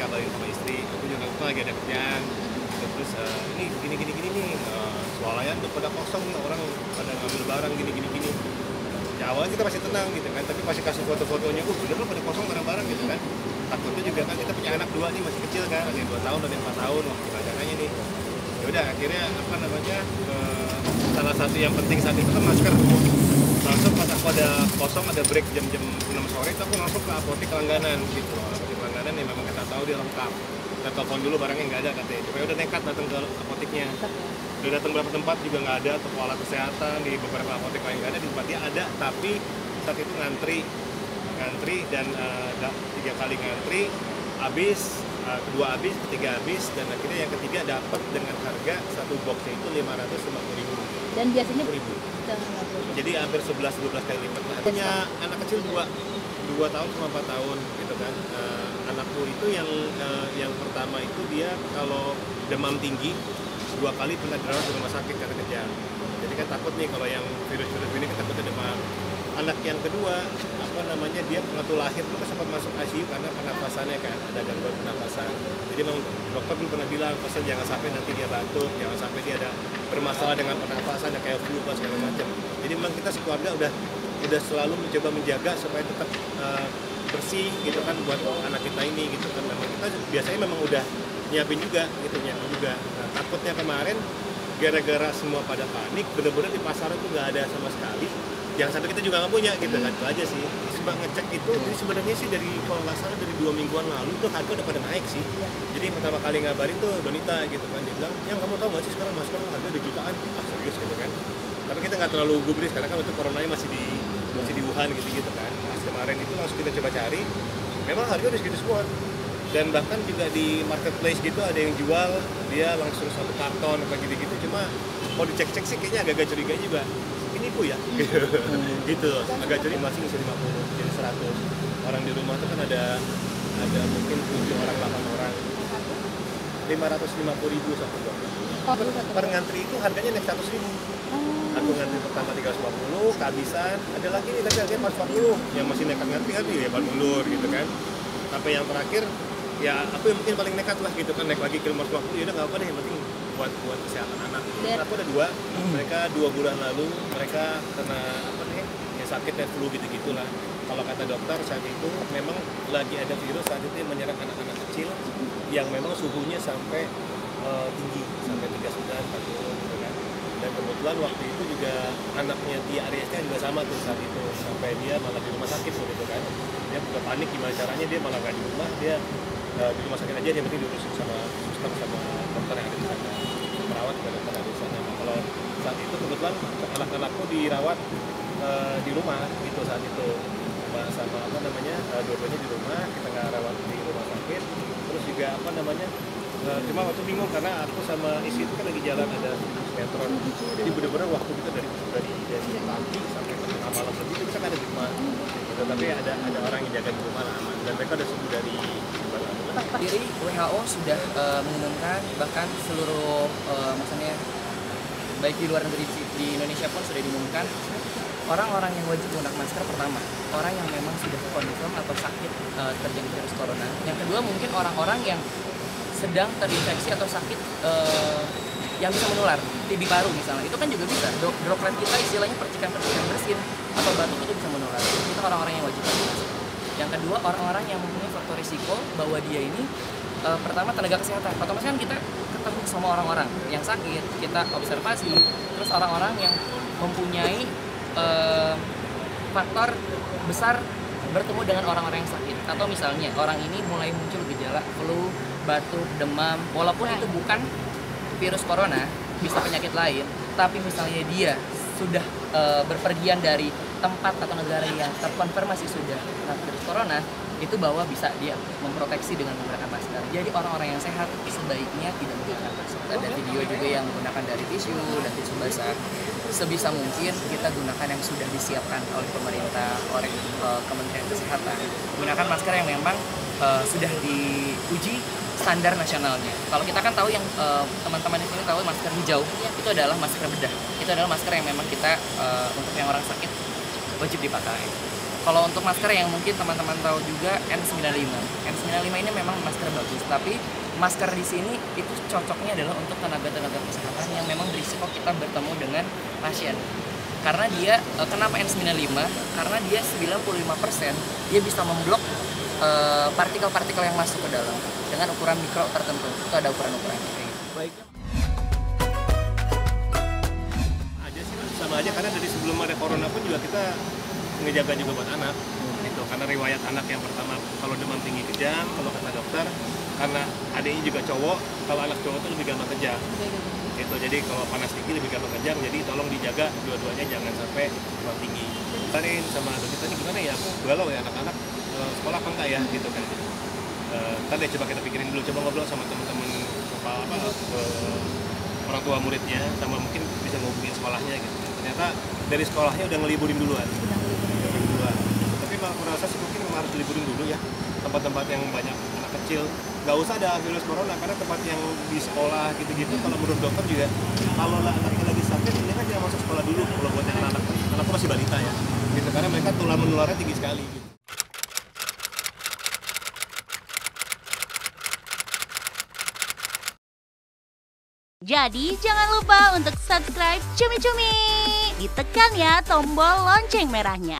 dikabarin sama istri, aku juga aku lagi ada kerjaan. Terus ini gini nih, swalayan udah pada kosong nih, orang pada ngambil barang gini. Ya awalnya kita masih tenang gitu kan, tapi pasti kasih foto-fotonya, bener loh pada kosong barang-barang gitu kan. Takutnya juga kan kita punya anak 2 nih masih kecil kan, ada yang 2 tahun, ada yang 4 tahun, wah gimana caranya nih. Ya udah akhirnya apa namanya, salah satu yang penting saat itu kan masker. Langsung pas aku ada kosong, ada break jam-jam 6 sore itu aku langsung ke apotek langganan gitu. Apotek langganan yang memang kita tahu dia lengkap. Kita telepon dulu barangnya nggak ada katanya. Cuma udah nekat datang ke apoteknya. Udah datang beberapa tempat juga nggak ada, toko alat kesehatan di beberapa apotek lain nggak ada, di tempat dia ada, tapi saat itu ngantri dan 3 kali ngantri, habis, kedua habis, ketiga habis, dan akhirnya yang ketiga dapat dengan harga satu boxnya itu 550.000. Dan biasanya Jadi hampir 11-12 kali lipat. Nah, punya anak kecil 2 tahun sama 4 tahun gitu kan. Anakku itu yang pertama itu dia kalau demam tinggi 2 kali pernah dirawat di rumah sakit karena kejang. Jadi kan takut nih kalau yang virus-virus ini kan takutnya demam. Anak yang kedua apa namanya, dia waktu lahir tuh sempat masuk ICU karena pernapasannya kan ada gangguan pernapasan. Jadi memang dokter pun pernah bilang pasien jangan sampai nanti dia batuk, jangan sampai dia ada bermasalah dengan pernapasan kayak flu apa segala macam. Jadi memang kita sekeluarga udah selalu mencoba menjaga supaya tetap bersih gitu kan buat anak kita ini gitu kan. Memang kita biasanya memang udah nyiapin juga. Nah, takutnya kemarin gara-gara semua pada panik, bener-bener di pasaran tuh nggak ada sama sekali. Jangan sampai kita juga nggak punya gitu kan, itu aja sih. Sebab ngecek itu, jadi sebenarnya sih dari kalau nggak salah dari 2 mingguan lalu tuh harga udah pada naik sih. Jadi pertama kali ngabarin tuh Donita gitu kan, dia bilang, yang kamu tahu nggak sih sekarang masker harga udah jutaan, serius gitu kan. Tapi kita nggak terlalu gubris karena kan itu coronanya masih di Wuhan gitu kan. Pas kemarin itu langsung kita coba cari, memang harga udah segitu semua. Dan bahkan juga di marketplace gitu ada yang jual dia langsung 1 karton apa gitu, cuma kalau dicek-cek sih kayaknya agak curiga juga. Ini Bu ya? Gitu, agak curiga, masih bisa 50 jadi 100. Orang di rumah tuh kan ada mungkin 7 orang 8 orang, 550.000 satu box. Per ngantri itu harganya naik 100.000. Aku ngantri pertama 350, kehabisan, ada lagi nih tapi harganya 440. Yang masih nekat ngantri kan ya baru mundur gitu kan. Sampai yang terakhir ya aku yang mungkin paling nekat lah gitu kan, naik lagi ke 550, ya udah nggak apa deh, yang penting buat kesehatan anak. Aku ada 2, mereka 2 bulan lalu mereka kena apa nih ya, sakit dan flu gitu-gitulah. Kalau kata dokter saat itu memang lagi ada virus saat itu yang menyerang anak-anak kecil yang memang suhunya sampai tinggi sampai 39-40 gitu kan. Dan kebetulan waktu itu juga anaknya Tia Ariesnya juga sama tuh saat itu, sampai dia malah di rumah sakit gitu kan. Dia udah panik gimana caranya, dia malah nggak di rumah, dia di rumah sakit aja, yang penting diurus sama suster sama dokter yang ada di sana, perawat juga dokter yang ada di sana. Nah, kalau saat itu kebetulan anak-anakku dirawat di rumah gitu saat itu, sama apa namanya, dua-duanya di rumah, kita nggak rawat di rumah sakit. Terus juga apa namanya, cuma waktu bingung karena aku sama istri itu kan lagi jalan ada sinetron, jadi bener-bener waktu kita dari pagi sampai ke tengah malam lebih itu kita kan ada di rumah gitu. Tapi ada orang yang jaga di rumah lah, aman, dan mereka udah sembuh dari Diri WHO sudah mengumumkan, bahkan seluruh maksudnya baik di luar negeri di Indonesia pun sudah diumumkan, orang-orang yang wajib menggunakan masker pertama orang yang memang sudah confirm atau sakit terjadi virus corona. Yang kedua mungkin orang-orang yang sedang terinfeksi atau sakit yang bisa menular, TB paru misalnya, itu kan juga bisa. Droplet kita istilahnya percikan-percikan bersin atau batuk itu bisa menular. Itu orang-orang yang wajib pakai masker. Yang kedua, orang-orang yang mempunyai faktor risiko bahwa dia ini pertama tenaga kesehatan. Otomatis kan kita ketemu sama orang-orang yang sakit, kita observasi. Terus orang-orang yang mempunyai faktor besar bertemu dengan orang-orang yang sakit. Atau misalnya orang ini mulai muncul gejala flu, batuk, demam, walaupun itu bukan virus corona, bisa penyakit lain, tapi misalnya dia sudah berpergian dari tempat atau negara yang terkonfirmasi sudah kena virus corona, itu bahwa bisa dia memproteksi dengan menggunakan masker. Jadi orang-orang yang sehat sebaiknya tidak menggunakan masker. Ada video juga yang menggunakan dari tisu dan tisu basah. Sebisa mungkin kita gunakan yang sudah disiapkan oleh pemerintah, oleh Kementerian Kesehatan. Gunakan masker yang memang sudah diuji standar nasionalnya. Kalau kita kan tahu yang teman-teman di sini tahu masker hijau, itu adalah masker bedah. Itu adalah masker yang memang kita untuk yang orang sakit wajib dipakai. Kalau untuk masker yang mungkin teman-teman tahu juga N95. N95 ini memang masker bagus, tapi masker di sini itu cocoknya adalah untuk tenaga-tenaga kesehatan yang memang berisiko kita bertemu dengan pasien. Karena dia, kenapa N95? Karena dia 95% dia bisa memblok partikel-partikel yang masuk ke dalam dengan ukuran mikro tertentu. Itu ada ukuran-ukurannya kayak gitu. Baik. Aja sih sama aja, karena dari sebelum ada corona pun juga kita ngejaga juga buat anak gitu, karena riwayat anak yang pertama kalau demam tinggi kejang, kalau kata dokter karena adiknya juga cowok, kalau anak cowok itu lebih gampang kejang gitu, jadi kalau panas tinggi lebih gampang kejang, jadi tolong dijaga dua-duanya jangan sampai demam tinggi. Tarin sama dokter ini gimana ya, aku galau ya anak-anak sekolah apa enggak ya gitu kan. Ntar deh coba kita pikirin dulu, coba ngobrol sama teman-teman orang tua muridnya, sama mungkin bisa ngubungin sekolahnya gitu. Ternyata dari sekolahnya udah ngeliburin duluan. Tapi kalau aku rasa sih mungkin memang harus liburin dulu ya, tempat-tempat yang banyak anak kecil. Nggak usah ada virus corona, karena tempat yang di sekolah gitu-gitu, kalau menurut dokter juga, kalau anaknya lagi sakit, ini kan jangan masuk sekolah dulu. Kalau buat yang anak, anakku masih balita ya, gitu, karena mereka tular menularnya tinggi sekali. Gitu. Jadi jangan lupa untuk subscribe Cumi Cumi. Ditekan ya tombol lonceng merahnya.